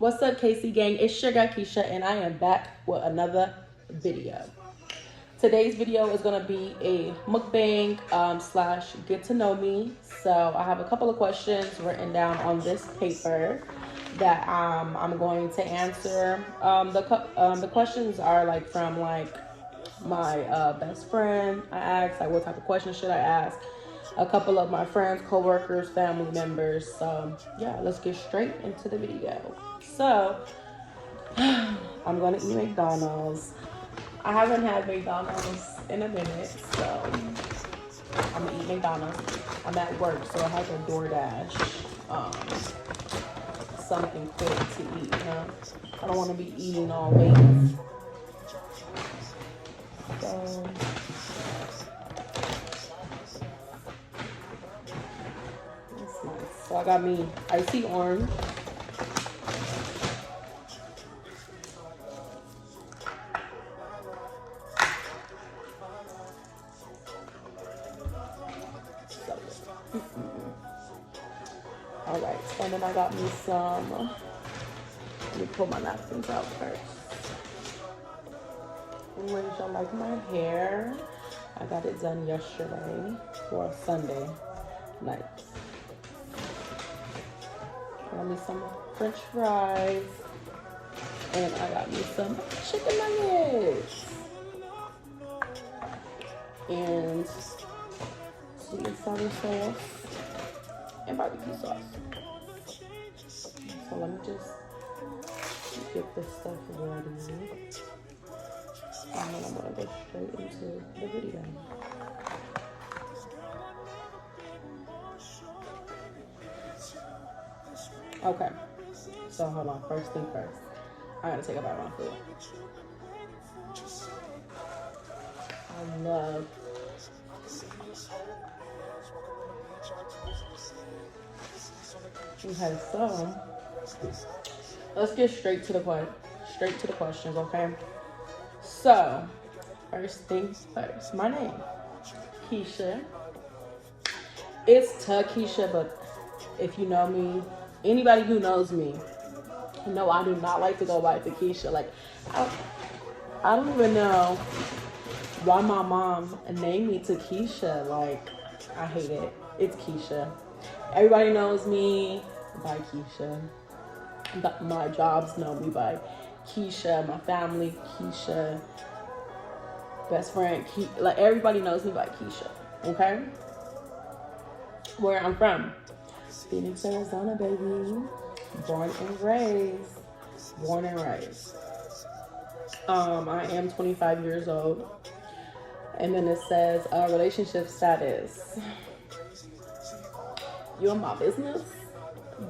What's up, KC gang? It's your girl Keisha, and I am back with another video. Today's video is gonna be a mukbang slash get to know me. So I have a couple of questions written down on this paper that I'm going to answer. The questions are like from like my best friend. I asked like what type of questions should I ask. A couple of my friends, co-workers, family members. So yeah, let's get straight into the video. So I'm gonna eat McDonald's. I haven't had McDonald's in a minute, so I'm gonna eat McDonald's. I'm at work, so I have a DoorDash, something quick to eat. I don't want to be eating all late. So. So I got me icy orange. All right, and then I got me some. Let me pull my napkins out first. Ladies, y'all like my hair? I got it done yesterday for Sunday night. Got me some French fries, and I got me some chicken nuggets and sweet and sour sauce and barbecue sauce. So let me just get this stuff ready, and then I'm gonna go straight into the video. Okay, so hold on. First thing first, I gotta take a bite of my food. I love okay, so let's get straight to the questions, okay? So, first things first, my name, Keisha. It's Keisha, but if you know me, anybody who knows me, know I do not like to go by Keisha. Like, I don't even know why my mom named me Keisha. Like, I hate it. It's Keisha. Everybody knows me by Keisha. My jobs know me by Keisha. My family, Keisha. Best friend, like everybody knows me by Keisha. Okay? Where I'm from, Phoenix, Arizona, baby. Born and raised. I am 25 years old. And then it says relationship status. You in my business?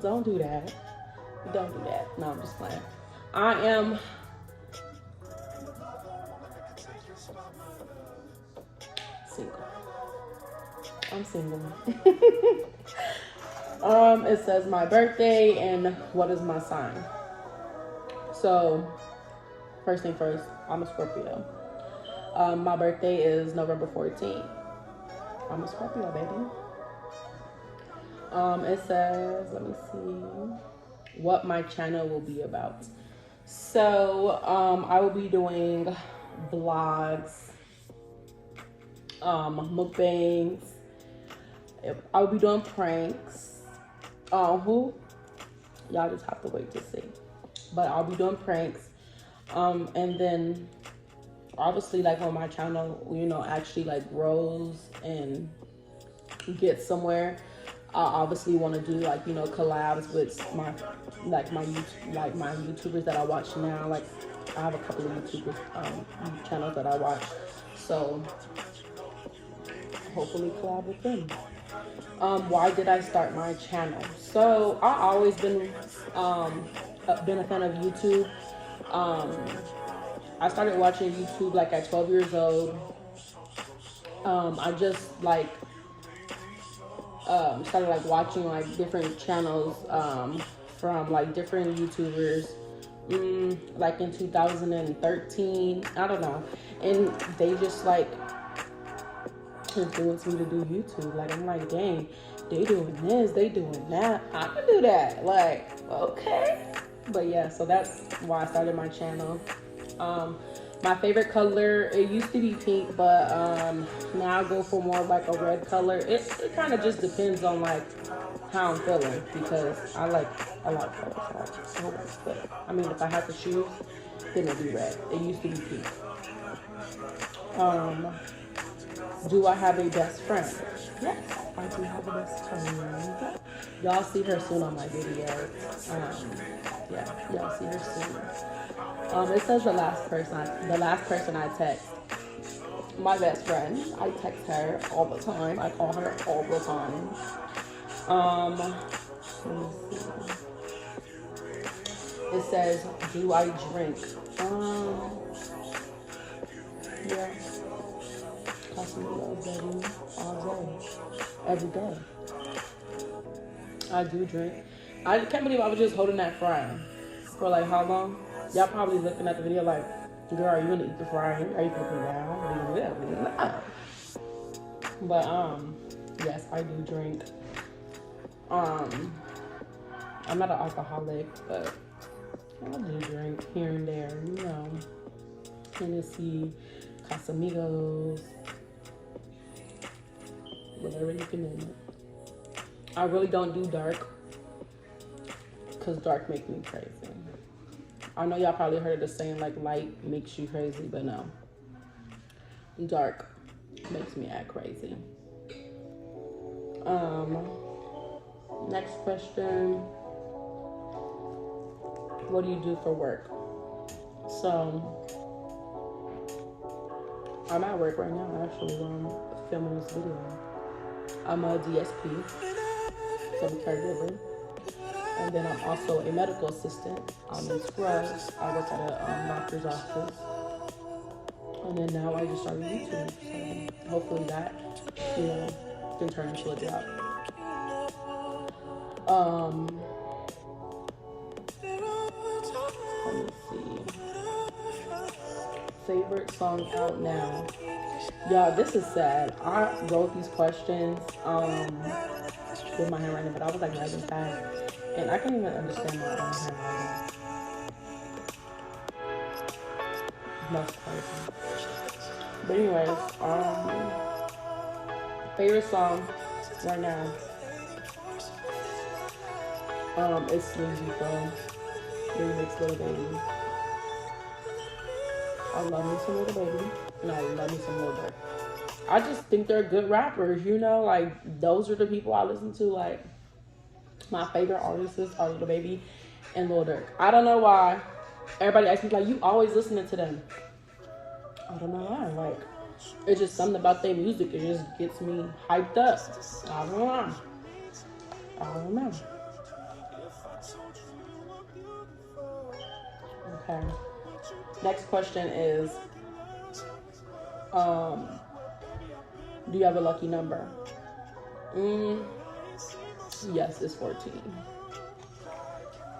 Don't do that. Don't do that. No, I'm just playing. I am single. I'm single. It says my birthday and what is my sign. So, first thing first, I'm a Scorpio. My birthday is November 14th. I'm a Scorpio, baby. It says, let me see what my channel will be about. So, I will be doing vlogs, mukbangs. I'll be doing pranks. Y'all just have to wait to see. But I'll be doing pranks. And then obviously like on my channel, you know, actually like grows and gets somewhere. I obviously want to do like, you know, collabs with my YouTubers that I watch now. Like I have a couple of YouTubers channels that I watch. So hopefully collab with them. Why did I start my channel? So I always been a fan of YouTube. I started watching YouTube like at 12 years old. I just like started like watching like different channels from like different YouTubers. Like in 2013, I don't know, and they just like influenced me to do YouTube. Like I'm like, dang, they doing this, they doing that, I can do that. Like, okay, But yeah, so that's why I started my channel. My favorite color, it used to be pink, but now I go for more like a red color. It kind of just depends on like how I'm feeling, because I like a lot of colors. But I mean, if I had to choose, then it'd be red. It used to be pink. Do I have a best friend? Yes, I do have a best friend. Y'all see her soon on my video. Yeah, y'all see her soon. It says the last person I text. My best friend. I text her all the time. I call her all the time. Let me see. It says, do I drink? Yeah. Casamigos, baby, all day, every day. I do drink. I can't believe I was just holding that fry for like how long? Y'all probably looking at the video like, girl, are you gonna eat the fry? Are you gonna put it down? What are you gonna do? But yes, I do drink. I'm not an alcoholic, but I do drink here and there, you know. Tennessee, Casamigos, whatever you can name it. I really don't do dark, because dark makes me crazy. I know y'all probably heard the saying like light makes you crazy, but no. Dark makes me act crazy. Next question. What do you do for work? So, I'm at work right now, actually, filming this video. I'm a DSP, so I'm a caregiver. And then I'm also a medical assistant. I'm in scrubs. I work at a doctor's office. And then now I just started YouTube. So hopefully that, you know, can turn into a job. Let me see. Favorite song out now. Y'all, this is sad. I wrote these questions with my handwriting, but I was like writing fast. And I can't even understand my own handwriting. Most crazy. But anyways, favorite song right now. It's Sleazy from Remix Little Baby. I love me some Little Baby, and I love me some Lil Durk. I just think they're good rappers, you know, like those are the people I listen to. Like my favorite artists are Lil Baby and Lil Durk. I don't know why. Everybody asks me like, you always listening to them. I don't know why. Like, it's just something about their music. It just gets me hyped up. I don't know. Okay. Next question is, do you have a lucky number? Yes, it's 14.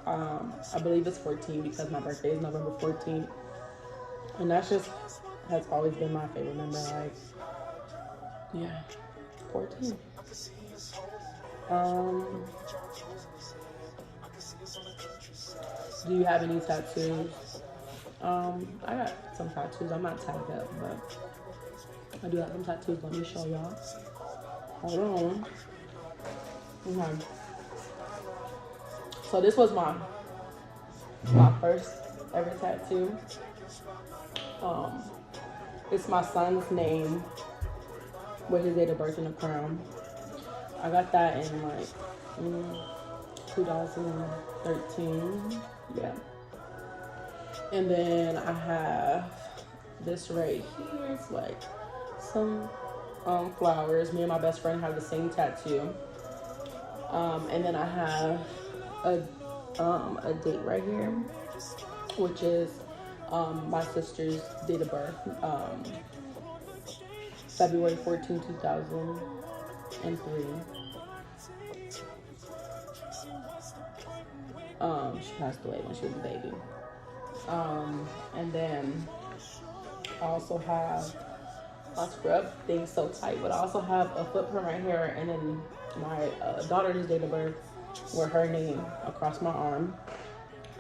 I believe it's 14 because my birthday is November 14th. And that's just has always been my favorite number. Like, yeah, 14. Do you have any tattoos? I got some tattoos. I'm not tagged up, but I do have some tattoos. Let me show y'all. Hold on. Okay. So this was my first ever tattoo. It's my son's name with his date of birth in the crown. I got that in like 2013. Yeah. And then I have this right here. It's like some flowers. Me and my best friend have the same tattoo. And then I have a date right here, which is my sister's date of birth, February 14, 2003. She passed away when she was a baby. And then I also have my scrub thing so tight, but I also have a footprint right here, and then my daughter's date of birth with her name across my arm.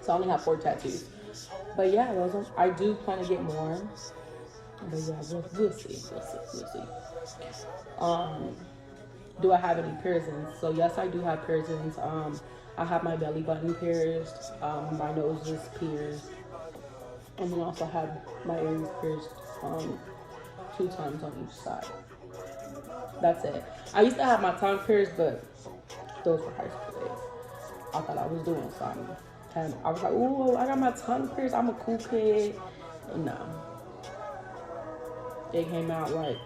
So I only have 4 tattoos. But yeah, those are, I do plan to get more. But yeah, we'll see. Do I have any piercings? So yes, I do have piercings. I have my belly button pierced. My nose is pierced. And then also have my ears pierced 2 times on each side. That's it. I used to have my tongue pierced, but those were high school days. I thought I was doing something. And I was like, ooh, I got my tongue pierced. I'm a cool kid. No. It came out like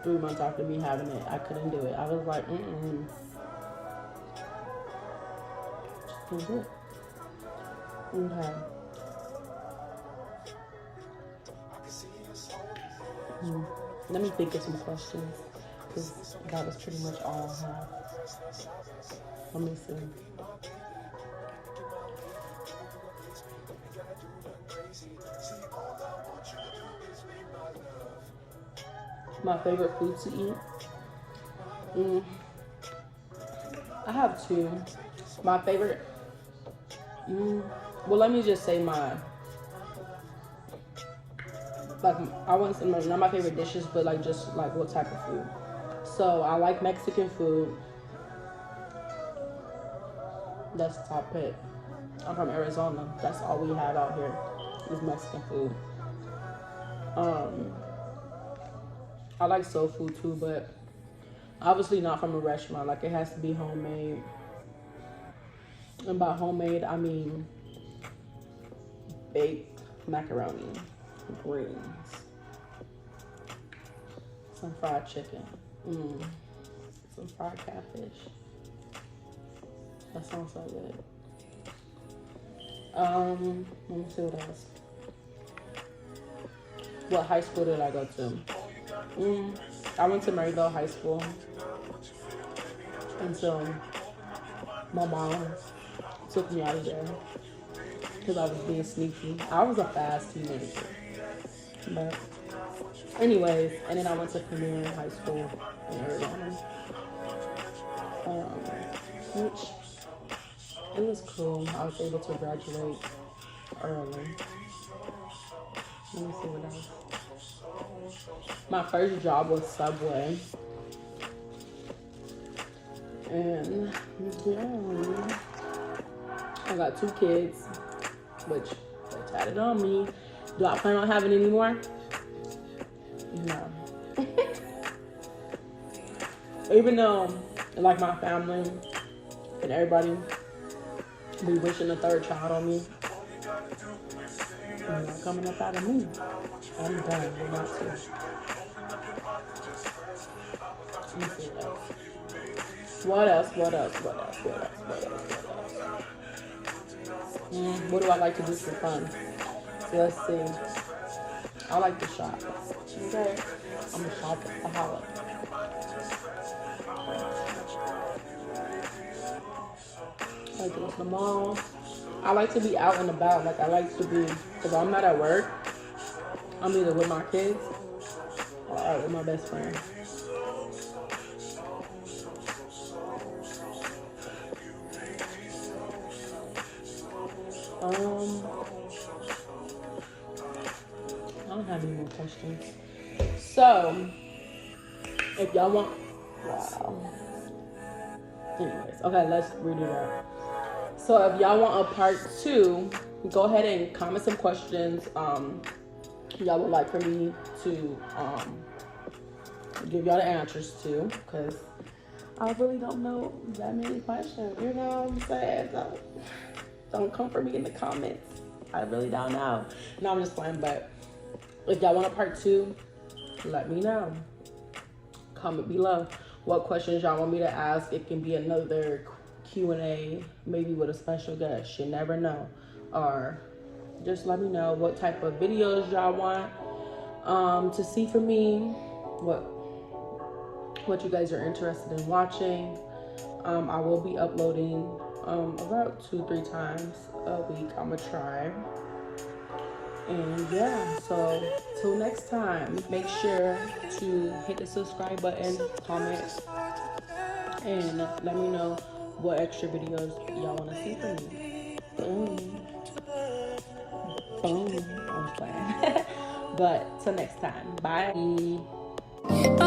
3 months after me having it. I couldn't do it. I was like, just couldn't do it. Okay. Let me think of some questions, because that was pretty much all I have. Let me see. My favorite food to eat? I have 2. My favorite, well, let me just say my, like, I wouldn't say not my favorite dishes, but like just like what type of food. So I like Mexican food. That's the top pick. I'm from Arizona. That's all we have out here is Mexican food. I like soul food too, but obviously not from a restaurant. Like, it has to be homemade. And by homemade, I mean baked macaroni, greens, some fried chicken, some fried catfish. That sounds so good. Let me see what else. What high school did I go to? I went to Maryville High School until my mom took me out of there because I was being sneaky. I was a fast teenager. But anyways, and then I went to Premier High School in Arizona. Which, it was cool. I was able to graduate early. Let me see what else. My first job was Subway. And yeah, I got 2 kids, which they tatted on me. Do I plan on having any more? No. Even though, like, my family and everybody be wishing a 3rd child on me, it's not coming up out of me. I'm done. I'm not to. Let me see what else. What else? What do I like to do for fun? So let's see. I like to shop. Okay? I'm a shopaholic. I like to go to the mall. I like to be out and about. Like, I like to be, because I'm not at work, I'm either with my kids or out with my best friend. I don't have any more questions. So, if y'all want, wow. Anyways, okay, let's read it out. So if y'all want a part 2, go ahead and comment some questions y'all would like for me to give y'all the answers to, because I really don't know that many questions. You know what I'm saying? Don't come for me in the comments. I really don't know. No, I'm just playing, but if y'all want a part 2, let me know. Comment below what questions y'all want me to ask. It can be another Q&A, maybe with a special guest. You never know. Or just let me know what type of videos y'all want to see from me. What you guys are interested in watching. I will be uploading about 2-3 times a week. I'm gonna try. And yeah, so till next time, make sure to hit the subscribe button, comment, and let me know what extra videos y'all want to see from me. Boom. Boom. I'm playing. But till next time. Bye.